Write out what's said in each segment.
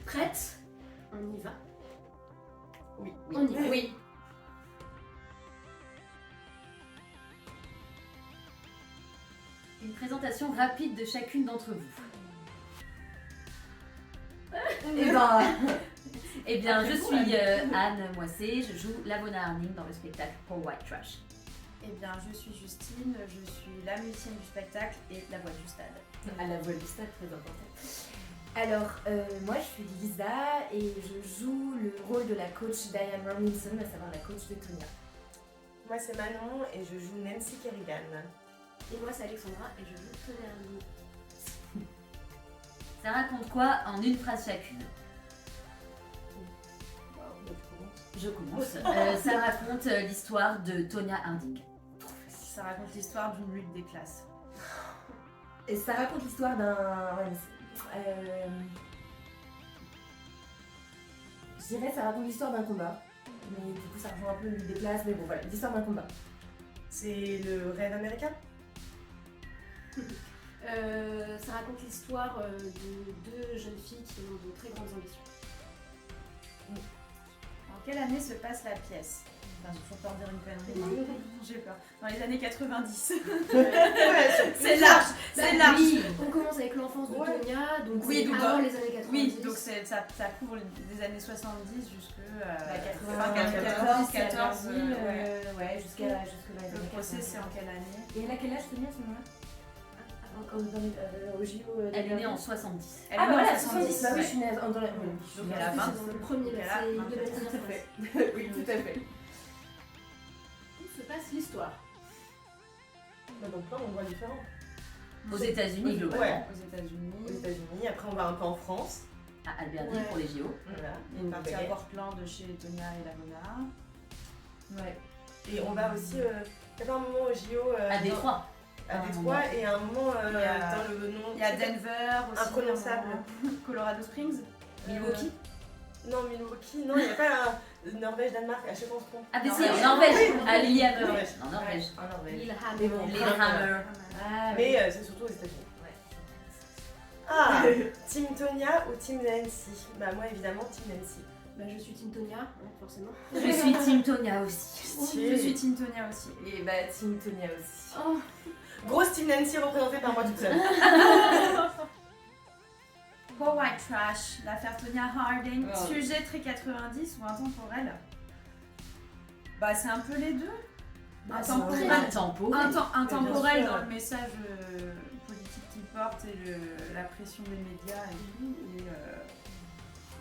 Prête? On y va. Oui. On y va. Oui. Une présentation rapide de chacune d'entre vous. Eh bien, je suis Anne Moissé, je joue Lavona Harding dans le spectacle pour White Trash. Eh bien, je suis Justine, je suis la musicienne du spectacle et la voix du stade. À la voix du stade, très important. Alors, moi je suis Lisa et je joue le rôle de la coach Diane Robinson, à savoir la coach de Tonya. Moi, c'est Manon et je joue Nancy Kerrigan. Et moi, c'est Alexandra et je joue Tonya Harding. Ça raconte quoi en une phrase chacune? Je commence. Ça raconte l'histoire de Tonya Harding. Ça raconte l'histoire d'une lutte des classes. Et ça raconte l'histoire d'un... Je dirais ça raconte l'histoire d'un combat. Mais du coup ça rejoint un peu le des classes, mais bon voilà, l'histoire d'un combat. C'est le rêve américain. Ça raconte l'histoire de deux jeunes filles qui ont de très grandes ambitions. En quelle année se passe la pièce? Enfin, j'ai toujours peur de dire une connerie. J'ai peur. Dans les années 90. C'est large, c'est large. Oui, on commence avec l'enfance de Tonya, donc Oui, c'est donc avant dans- les années 90. Oui, donc ça couvre des années 70 jusque... 94, 14, ouais, jusqu'à dans les Le années procès, 80. c'est en quelle année? Et elle a quel âge Tonya à ce moment-là? Au JO Elle est née en 70. Elle Ah est bah née en voilà, 70, bah oui, ouais. je suis née dans la... Donc elle a 20. C'est dans le premier, Elle a c'est 20, de la Tout à première fait. phrase. Oui, tout à fait. Où se passe l'histoire? Donc plein d'endroits différents. Aux États-Unis, globalement. Ouais. Aux États-Unis. Aux États-unis, après on va un peu en France. À Albertville pour les JO. Voilà. Une partie à Baguette. Portland de chez Tonya et Lavona. Ouais. Et on va aussi, il y a pas un moment au JO À Détroit. à Détroit et un moment Il y a- dans le nom. Il y a Denver aussi. Imprononçable. Colorado Springs. Milwaukee. Non, Milwaukee, non, il n'y a pas Norvège, Danemark, à chaque fois on se trompe. Ah, mais si, Norvège. en Norvège. À Lillehammer. Norvège. En Norvège. Ouais, en Norvège. Lillehammer. Mais bon, Lillehammer. Ah, Mais c'est surtout aux États-Unis. Ah, Team Tonya ou Team Nancy? Bah moi évidemment Team Nancy. Bah, je suis Team Tonya, hein, forcément. Je suis Team Tonya aussi. Je suis Team Tonya aussi. Et bah Team Tonya aussi. Oh, Grosse Team Nancy représentée par moi toute seule. Pour White Trash, l'affaire Tonya Harding, Oh. sujet très 90 ou intemporel? Bah c'est un peu les deux. Ah, c'est Intemporel. Intemporel. Intemporel sûr. dans le message politique qu'il porte et la pression des médias et tout.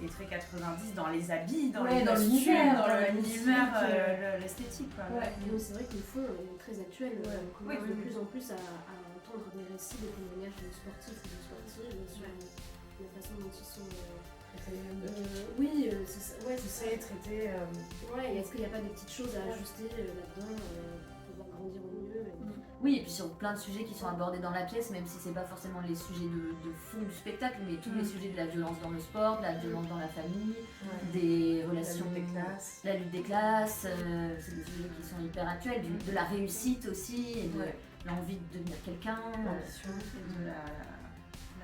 Et très 90 dans les habits, dans Ouais, les dans costumes, l'univers, dans dans la l'univers, musique, l'esthétique quoi. Ouais. donc c'est vrai que le fond est très actuel. On commence Oui, de oui. plus en plus à entendre des récits, des témoignages de sportifs ou de sportives sur la façon dont ils sont. Oui, c'est ça. Ouais, c'est ça. C'est traité. Ouais, et est-ce qu'il n'y a pas des petites choses à ajuster là-dedans pour pouvoir grandir au mieux Oui, et puis sur plein de sujets qui sont abordés dans la pièce, même si c'est pas forcément les sujets de fond du spectacle, mais tous les sujets de la violence dans le sport, de la violence dans la famille, des relations, des classes. la lutte des classes, c'est des sujets qui sont hyper actuels, de la réussite aussi, et de Ouais. l'envie de devenir quelqu'un. L'ambition. Et de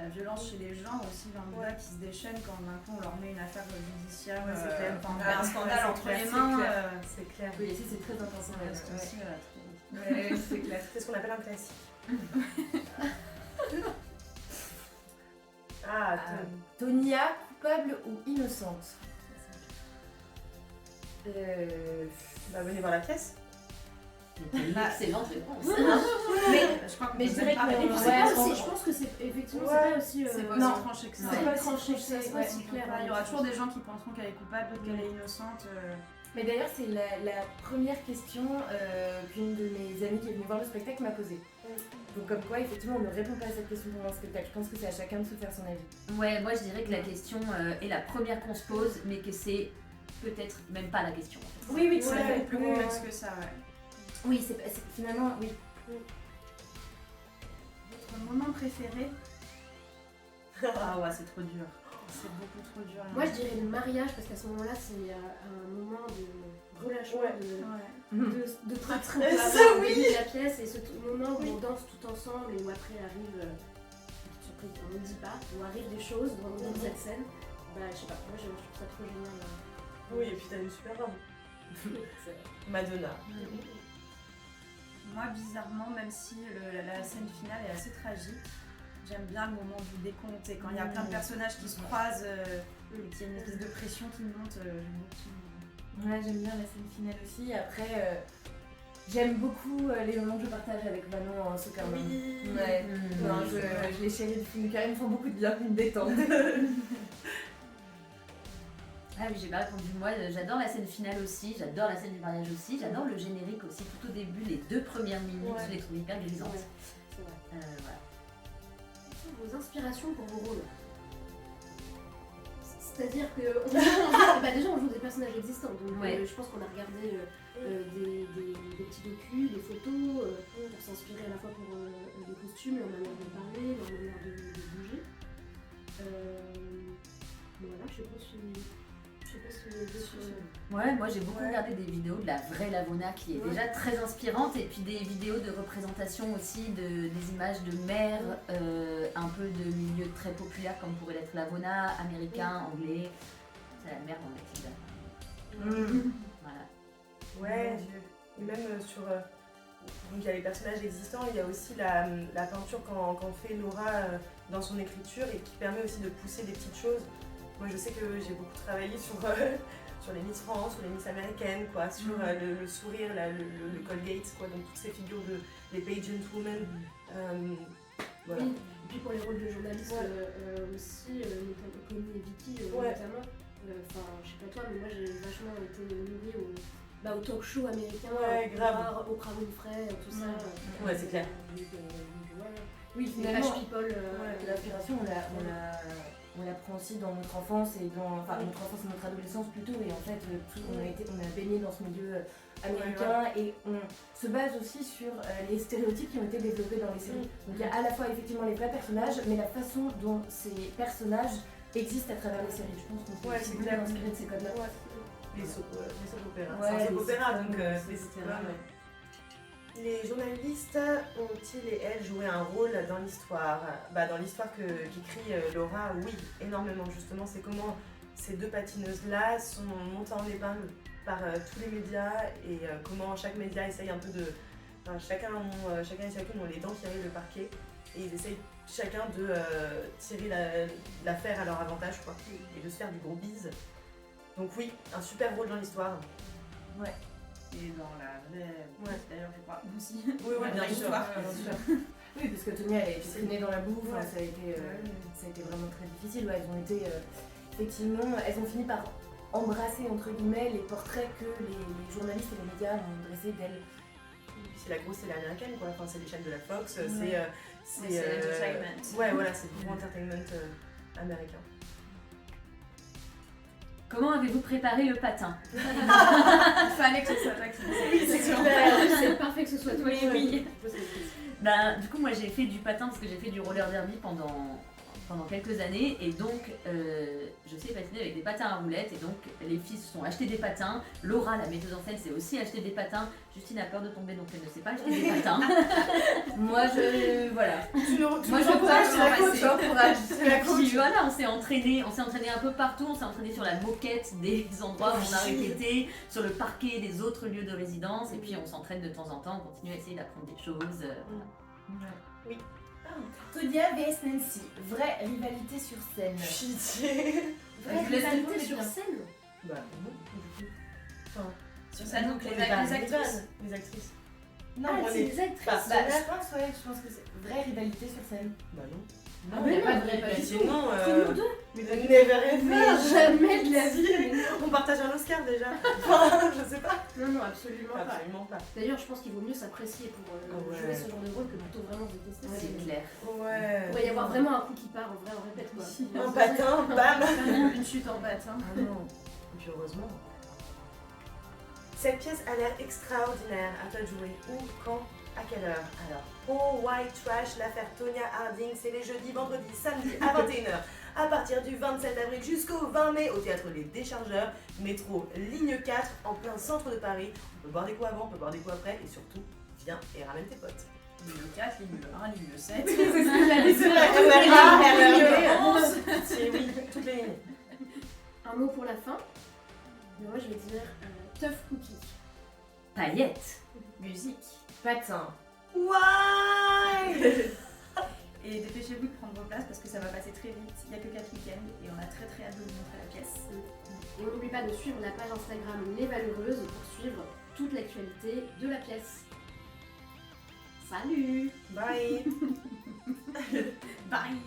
la violence chez les gens aussi, lambda qui se déchaînent quand d'un coup on leur met une affaire judiciaire, Ouais, c'est clair. enfin, Ah, un scandale c'est entre clair, les c'est mains. clair. C'est clair. Oui, ici c'est très intense. Ça reste aussi, Ouais, c'est clair. C'est ce qu'on appelle un classique. Ah, Tonya, coupable ou innocente? bah venez voir la pièce. C'était une excellente réponse. je crois qu'on mais peut je dirais même pas que- répondre. C'est Ouais, pas on- aussi, je pense que c'est effectivement Ouais. c'est pas aussi. C'est pas Non. aussi tranché que ça. C'est Ouais. pas tranché, c'est pas Ouais, aussi clair. Il y aura toujours des gens qui penseront qu'elle est coupable, d'autres qu'elle est innocente. Mais d'ailleurs, c'est la première question qu'une de mes amies qui est venue voir le spectacle m'a posée. Donc comme quoi, effectivement, on ne répond pas à cette question pendant le spectacle. Je pense que c'est à chacun de se faire son avis. Ouais, moi je dirais que la question est la première qu'on se pose, mais que c'est peut-être même pas la question. En fait. Oui, oui, C'est tout à fait. beaucoup plus Oui, complexe oui. que ça, ouais. Oui, finalement, oui. Votre moment préféré? Ah ouais, c'est trop dur. C'est beaucoup trop dur. Moi je dirais le mariage parce qu'à ce moment-là c'est un moment de relâchement, Ouais. de traître Ça, oui. la pièce et ce moment où on danse tout ensemble et où après arrive, surprise, on ne dit pas, où arrivent des choses dans cette scène. Bah, je sais pas, moi je trouve ça trop génial. Oui, et puis t'as une super robe. Madonna. Moi, bizarrement, même si la scène finale est assez tragique, j'aime bien le moment du décompte. Et quand il y a plein de personnages qui se croisent et qu'il y a une espèce de pression qui monte, j'aime beaucoup. Ouais, j'aime bien la scène finale aussi. Après, j'aime beaucoup les moments que je partage avec Manon en soccer. Oui. Ouais. Non, je les chéris du film du cœur, ils me font beaucoup de bien, ils me détendent. Ah oui, j'ai pas répondu. Moi, j'adore la scène finale aussi, j'adore la scène du mariage aussi, j'adore le générique aussi. Tout au début, les 2 premières minutes, Ouais. je les trouve hyper grisantes. Ouais, c'est vrai. Voilà. Quelles sont vos inspirations pour vos rôles? C'est-à-dire que déjà on joue des personnages existants, donc Ouais. je pense qu'on a regardé des petits docus, des photos pour s'inspirer à la fois pour les costumes, leur manière de parler, leur manière de bouger. Mais voilà, je sais pas si Ouais, moi j'ai beaucoup regardé des vidéos de la vraie Lavona qui est déjà très inspirante et puis des vidéos de représentation aussi des images de mères un peu de milieux très populaires comme pourrait l'être Lavona, américain, anglais. C'est la mère dans Mathilda. Voilà. Ouais, et même sur. Donc il y a les personnages existants, il y a aussi la peinture qu'en fait Laura dans son écriture et qui permet aussi de pousser des petites choses. Moi je sais que j'ai beaucoup travaillé sur les Miss France ou les Miss américaines, quoi, sur le sourire, le Colgate, quoi, donc toutes ces figures des pageant women. Voilà. Oui, et puis pour les rôles de journalistes aussi, notamment Connie et Vicky notamment. Enfin, je sais pas toi, mais moi j'ai vachement été nourrie au talk show américain, grave. Oprah Winfrey, tout ça. Ouais, c'est clair. Oui, Les finalement, Page People. l'inspiration, on la prend aussi dans notre enfance et notre enfance et notre adolescence plutôt. Et en fait, on a baigné dans ce milieu américain et on se base aussi sur les stéréotypes qui ont été développés dans les séries. Donc il y a à la fois effectivement les vrais personnages, mais la façon dont ces personnages existent à travers les séries. Je pense qu'on s'est beaucoup inspiré de ces codes-là. Les soap opéras. Ouais, c'est un soap opéra, les donc sitcoms, Les journalistes ont-ils et elles joué un rôle dans l'histoire? Dans l'histoire qu'écrit Laura, oui, énormément. Justement, c'est comment ces 2 patineuses-là sont montées en épingle par tous les médias et comment chaque média essaye un peu de... Enfin, chacun et chacune ont les dents qui arrivent le parquet et ils essayent chacun de tirer l'affaire à leur avantage, quoi, et de se faire du gros bise. Donc oui, un super rôle dans l'histoire. Ouais. Et dans la vraie, d'ailleurs, je crois aussi. Oui, Dans bien sûr. l'histoire. Oui, parce que Tonya, elle a été traînée dans la boue, ça a été vraiment très difficile. Ouais, elles ont été, effectivement, elles ont fini par embrasser, entre guillemets, les portraits que les journalistes et les médias ont dressés d'elles. C'est la grosse, c'est l'américaine, quoi. Enfin, c'est les chaînes de la Fox, c'est l'entertainment. Ouais, voilà, c'est le gros entertainment américain. Comment avez-vous préparé le patin? Il fallait que ce soit toi qui Oui, c'est clair. C'est parfait que ce soit toi. Oui. Du coup, moi j'ai fait du patin parce que j'ai fait du roller derby pendant quelques années et donc je sais patiner avec des patins à roulettes et donc les filles se sont acheté des patins. Laura, la metteuse en scène, s'est aussi acheté des patins. Justine a peur de tomber donc elle ne sait pas acheter des patins. Moi voilà. Moi je t'encourage. Puis voilà, on s'est entraîné un peu partout, on s'est entraîné sur la moquette des endroits où on a répété, sur le parquet des autres lieux de résidence et puis on s'entraîne de temps en temps, on continue à essayer d'apprendre des choses. Voilà. Oui. Tonya vs Nancy, vraie rivalité sur scène. Pitié. Vraie rivalité sur scène. Bah non, du coup. Enfin, Sur scène, donc les actrices. Non, c'est des actrices. je pense que c'est vraie rivalité sur scène. Bah non. Non, mais il y a non, pas de rivalité. Sinon, Entre nous deux. mais never ever. Jamais de la vie. On partage un Oscar déjà. Enfin, je sais pas. Non, absolument pas. Absolument pas. D'ailleurs, je pense qu'il vaut mieux s'apprécier pour jouer ce genre de rôle que plutôt vraiment se détester. C'est clair. Ouais. Il pourrait y avoir vraiment un coup qui part, en vrai, on répète quoi. Un patin, bam. Une chute en patin. Ah non. Et puis heureusement. Cette pièce a l'air extraordinaire. À toi de jouer. Où, quand, à quelle heure? Alors, Oh White Trash, l'affaire Tonya Harding, c'est les jeudis, vendredis, samedis à 21h. À partir du 27 avril jusqu'au 20 mai au théâtre Les Déchargeurs, métro ligne 4, en plein centre de Paris. On peut boire des coups avant, on peut boire des coups après et surtout, viens et ramène tes potes. Ligne 4, ligne 1, ligne 7. C'est vrai, RER, ligne 11. Oui, toutes les lignes. Un mot pour la fin. Mais moi je vais dire tough cookie. Paillettes. Musique. Patin. Ouais. Et dépêchez-vous de prendre vos places parce que ça va passer très vite. Il n'y a que 4 week-ends et on a très très hâte de vous montrer la pièce. Et on n'oublie pas de suivre la page Instagram Les Valeureuses pour suivre toute l'actualité de la pièce. Salut! Bye. Bye.